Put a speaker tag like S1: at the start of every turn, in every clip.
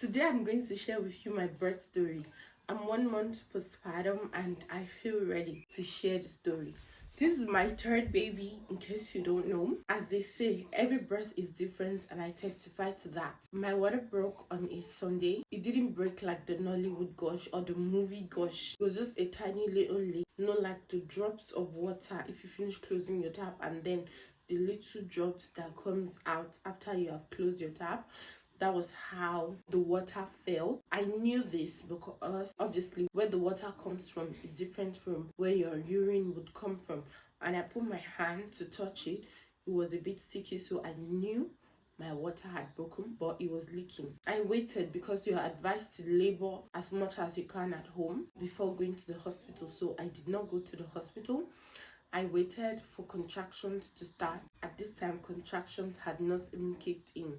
S1: Today I'm going to share with you my birth story. I'm 1 month postpartum and I feel ready to share the story. This is my third baby, in case you don't know. As they say, every birth is different and I testify to that. My water broke on a Sunday. It didn't break like the Nollywood gush or the movie gush. It was just a tiny little leak. Like the drops of water if you finish closing your tap, and then the little drops that comes out after you have closed your tap. That was how the water fell. I knew this because obviously where the water comes from is different from where your urine would come from. And I put my hand to touch it. It was a bit sticky, so I knew my water had broken, but it was leaking. I waited because you are advised to labor as much as you can at home before going to the hospital. So I did not go to the hospital. I waited for contractions to start. At this time, contractions had not even kicked in.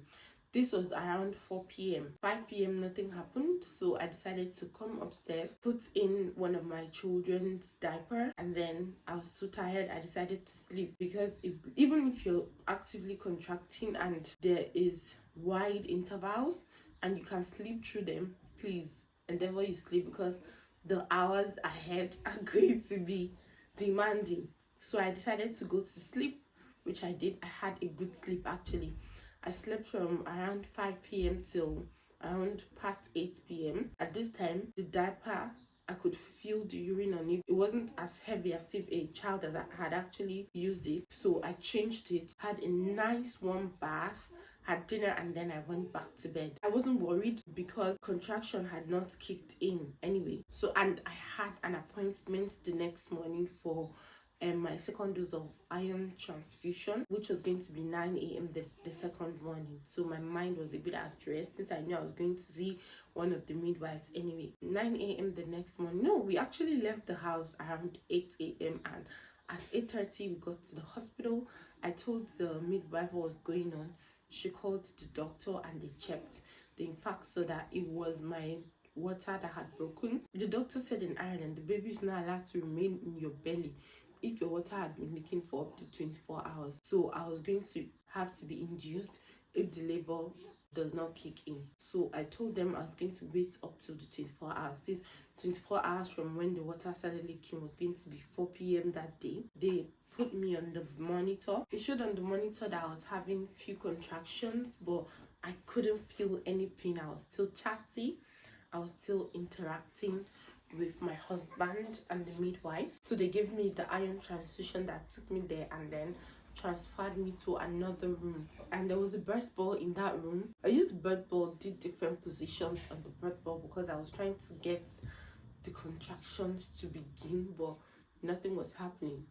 S1: This was around 4 p.m. 5 p.m. nothing happened, so I decided to come upstairs, put in one of my children's diaper, and then I was so tired I decided to sleep, because even if you're actively contracting and there is wide intervals and you can sleep through them, please endeavor you sleep, because the hours ahead are going to be demanding. So I decided to go to sleep, which I did. I had a good sleep actually. I slept from around 5 p.m. till around past 8 p.m. At this time, the diaper, I could feel the urine on it. It wasn't as heavy as if a child had actually used it. So I changed it, had a nice warm bath, had dinner, and then I went back to bed. I wasn't worried because contraction had not kicked in anyway. So, and I had an appointment the next morning for my second dose of iron transfusion, which was going to be 9 a.m. the second morning. So my mind was a bit at rest, since I knew I was going to see one of the midwives anyway. 9 a.m. the next morning. No, we actually left the house around 8 a.m. and at 8:30 we got to the hospital. I told the midwife what was going on. She called the doctor and they checked. They in fact saw that it was my water that had broken. The doctor said in Ireland, the baby is not allowed to remain in your belly if your water had been leaking for up to 24 hours. So I was going to have to be induced if the labor does not kick in. So I told them I was going to wait up to the 24 hours. This 24 hours from when the water started leaking was going to be 4 p.m. that day. They put me on the monitor. It showed on the monitor that I was having few contractions, but I couldn't feel any pain. I was still chatty. I was still interacting with my husband and the midwives. So they gave me the iron transfusion that took me there and then transferred me to another room. And there was a birth ball in that room. I used birth ball, did different positions on the birth ball because I was trying to get the contractions to begin, but nothing was happening.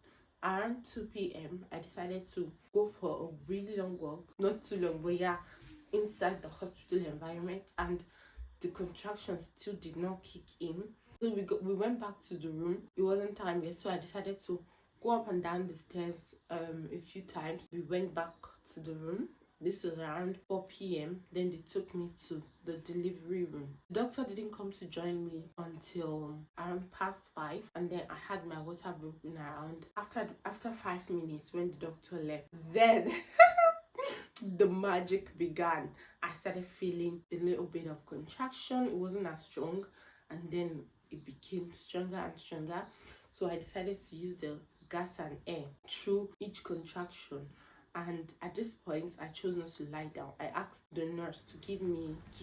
S1: Around 2 p.m. I decided to go for a really long walk. Not too long, but yeah, inside the hospital environment, and the contractions still did not kick in. So we went back to the room. It wasn't time yet, so I decided to go up and down the stairs a few times. We went back to the room. This was around 4 p.m. Then they took me to the delivery room. The doctor didn't come to join me until around past 5, and then I had my water broken around after 5 minutes when the doctor left. Then the magic began. I started feeling a little bit of contraction. It wasn't as strong, and then it became stronger and stronger. So I decided to use the gas and air through each contraction. And at this point, I chose not to lie down. I asked the nurse to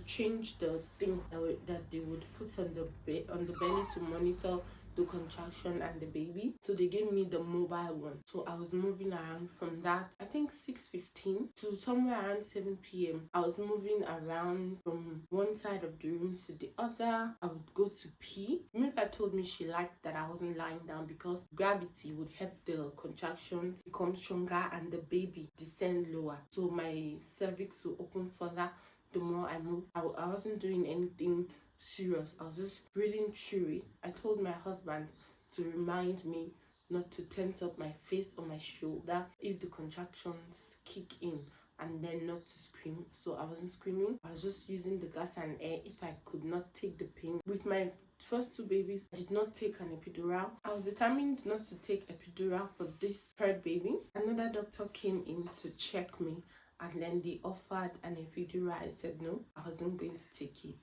S1: change the thing that they would put on the belly to monitor the contraction and the baby. So they gave me the mobile one. So I was moving around from that, I think 6:15 to somewhere around 7 p.m. I was moving around from one side of the room to the other. I would go to pee. The midwife told me she liked that I wasn't lying down because gravity would help the contractions become stronger and the baby descend lower. So my cervix will open further the more I moved. I wasn't doing anything serious. I was just breathing through it. I told my husband to remind me not to tense up my face or my shoulder if the contractions kick in, and then not to scream. So I wasn't screaming. I was just using the gas and air if I could not take the pain. With my first two babies, I did not take an epidural. I was determined not to take epidural for this third baby. Another doctor came in to check me, and then they offered an epidural. I said no, I wasn't going to take it.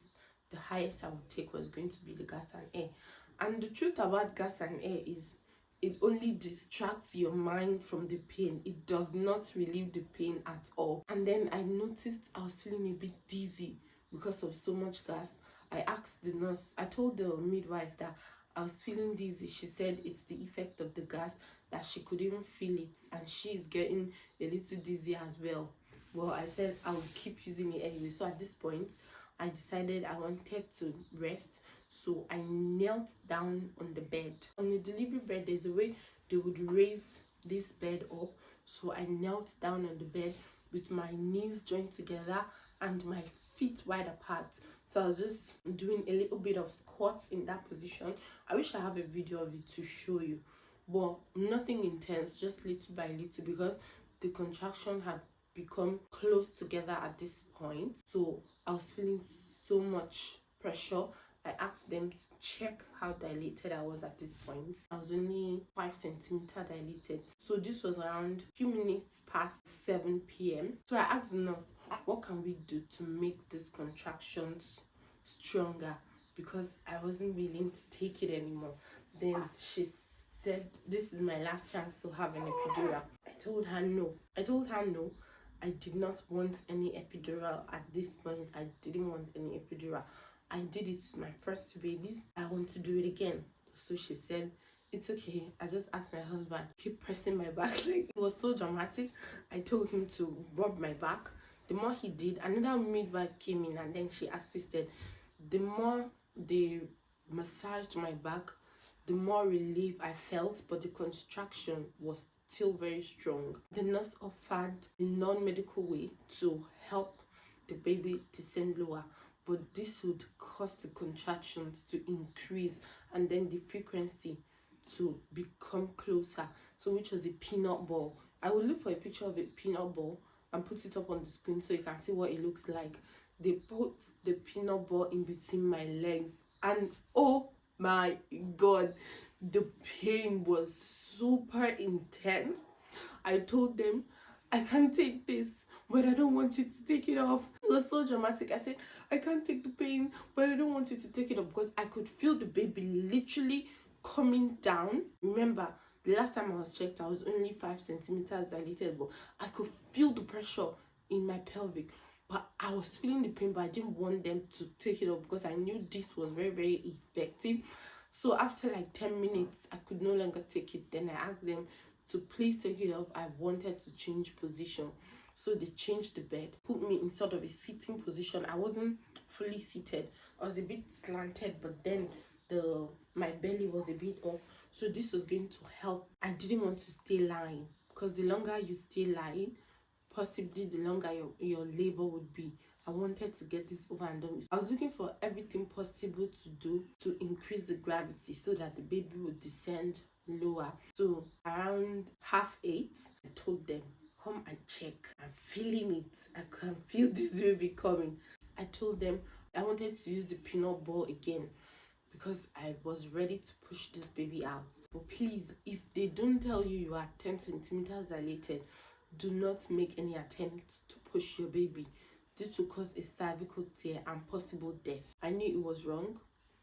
S1: The highest I would take was going to be the gas and air. And the truth about gas and air is it only distracts your mind from the pain. It does not relieve the pain at all. And then I noticed I was feeling a bit dizzy because of so much gas. I asked the nurse, I told the midwife that I was feeling dizzy. She said it's the effect of the gas, that she couldn't feel it, and she's getting a little dizzy as well. Well, I said I would keep using it anyway. So at this point, I decided I wanted to rest. So I knelt down on the bed. On the delivery bed, there's a way they would raise this bed up. So I knelt down on the bed with my knees joined together and my feet wide apart. So I was just doing a little bit of squats in that position. I wish I have a video of it to show you, but nothing intense, just little by little, because the contraction had become close together at this point. So I was feeling so much pressure. I asked them to check how dilated I was at this point. I was only 5 centimeters dilated. So this was around a few minutes past 7 p.m. So I asked the nurse, what can we do to make these contractions stronger? Because I wasn't willing to take it anymore. Then she said, this is my last chance to have an epidural. I told her no. I did not want any epidural at this point. I didn't want any epidural. I did it with my first 2 babies. I want to do it again. So she said, it's okay. I just asked my husband, keep pressing my back. Like, it was so dramatic. I told him to rub my back. The more he did, another midwife came in and then she assisted. The more they massaged my back, the more relief I felt, but the contraction was still very strong. The nurse offered a non-medical way to help the baby descend lower, but this would cause the contractions to increase and then the frequency to become closer. So which was a peanut ball. I will look for a picture of a peanut ball and put it up on the screen so you can see what it looks like. They put the peanut ball in between my legs and oh my god, the pain was super intense. I told them, I can't take this, but I don't want you to take it off. It was so dramatic. I said, I can't take the pain, but I don't want you to take it off, because I could feel the baby literally coming down. Remember, the last time I was checked, I was only 5 centimeters dilated, but I could feel the pressure in my pelvic. But I was feeling the pain, but I didn't want them to take it off because I knew this was very, very effective. So after like 10 minutes, I could no longer take it. Then I asked them to please take it off. I wanted to change position. So they changed the bed, put me in sort of a sitting position. I wasn't fully seated. I was a bit slanted, but then my belly was a bit off. So this was going to help. I didn't want to stay lying, because the longer you stay lying, possibly the longer your labor would be. I wanted to get this over and done with. I was looking for everything possible to do to increase the gravity so that the baby would descend lower. So around 8:30, I told them, come and check. I'm feeling it. I can feel this baby coming. I told them I wanted to use the peanut ball again because I was ready to push this baby out. But please, if they don't tell you you are 10 centimeters dilated, do not make any attempts to push your baby. This will cause a cervical tear and possible death. I knew it was wrong,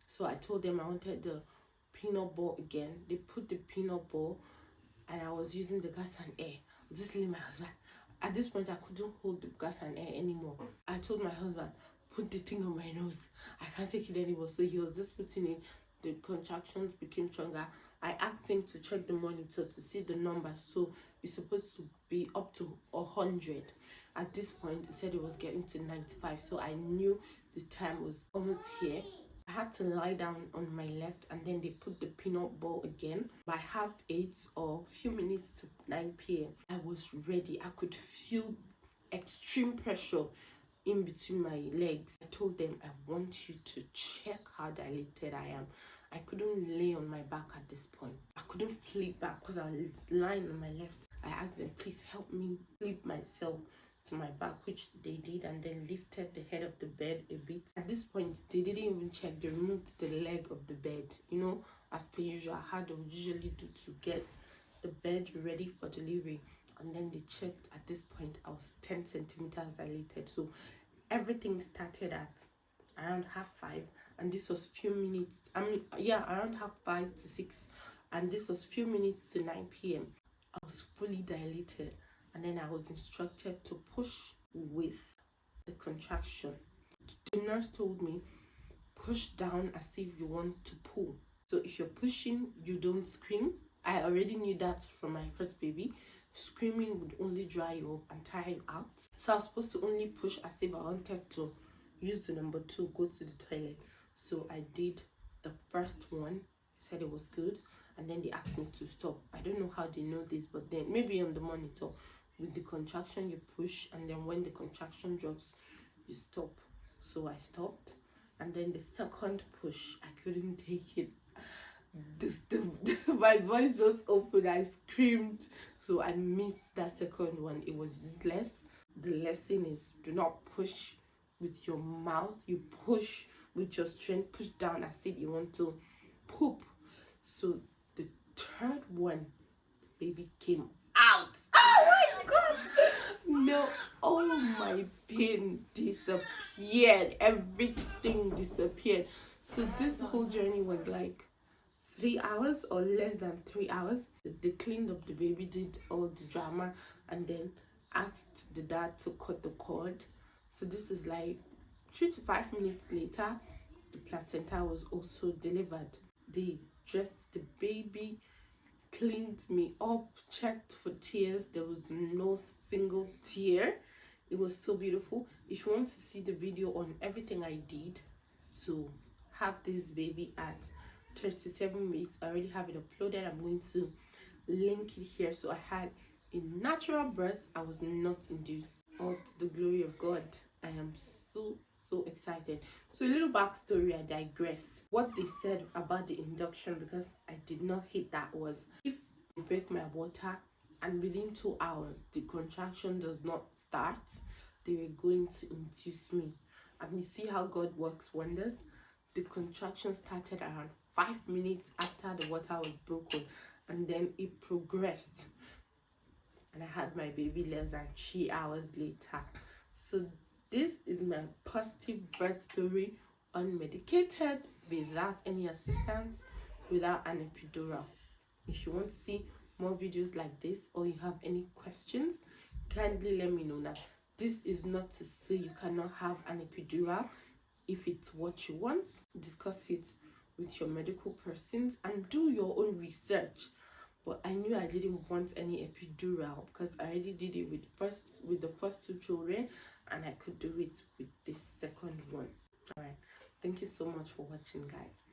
S1: so I told them I wanted the peanut ball again. They put the peanut ball and I was using the gas and air. I was just telling my husband. At this point, I couldn't hold the gas and air anymore. I told my husband, put the thing on my nose. I can't take it anymore. So he was just putting it. The contractions became stronger. I asked him to check the monitor to see the number. So it's supposed to be up to 100. At this point, he said it was getting to 95. So I knew the time was almost here. I had to lie down on my left, and then they put the peanut ball again. By 8:30 or a few minutes to 9 p.m., I was ready. I could feel extreme pressure in between my legs. I told them, I want you to check how dilated I am. I couldn't lay on my back at this point. I couldn't flip back because I was lying on my left. I asked them, please help me flip myself to my back, which they did, and then lifted the head of the bed a bit. At this point, they didn't even check. They removed the leg of the bed, you know, as per usual, how they would usually do to get the bed ready for delivery. and then they checked. At this point I was 10 centimeters dilated, so everything started at around half 5, and this was few minutes, around half 5 to 6, and this was few minutes to 9 p.m. I was fully dilated, and then I was instructed to push with the contraction. The nurse told me, push down as if you want to pull. So if you're pushing, you don't scream. I already knew that from my first baby. Screaming would only dry you up and tire you out. So I was supposed to only push as if I wanted to use the number 2, go to the toilet. So I did the first one, said it was good, and then they asked me to stop. I don't know how they know this, but then maybe on the monitor, with the contraction you push, and then when the contraction drops, you stop. So I stopped, and then the second push, I couldn't take it. My voice just opened, I screamed, so I missed that second one. It was useless. The lesson is, do not push with your mouth, you push with your strength, push down as if you want to poop. So the third one, the baby came out. Oh my god, no, all my pain disappeared, everything disappeared. So this whole journey was like 3 hours or less than 3 hours. They cleaned up the baby, did all the drama, and then asked the dad to cut the cord. So this is like 3 to 5 minutes later, the placenta was also delivered. They dressed the baby, cleaned me up, checked for tears. There was no single tear. It was so beautiful. If you want to see the video on everything I did to have this baby at 37 weeks, I already have it uploaded. I'm going to link it here. So I had a natural birth. I was not induced. All to the glory of God. I am so excited. So a little backstory, I digress. What they said about the induction, because I did not hit that, was if they break my water and within 2 hours the contraction does not start, they were going to induce me. And you see how God works wonders. The contraction started around 5 minutes after the water was broken, and then it progressed, and I had my baby less than 3 hours later. So this is my positive birth story, unmedicated, without any assistance, without an epidural. If you want to see more videos like this, or you have any questions, kindly let me know. Now, this is not to say you cannot have an epidural. If it's what you want, discuss it with your medical persons and do your own research. But I knew I didn't want any epidural because I already did it with the first 2 children, and I could do it with this second one. All right, thank you so much for watching, guys.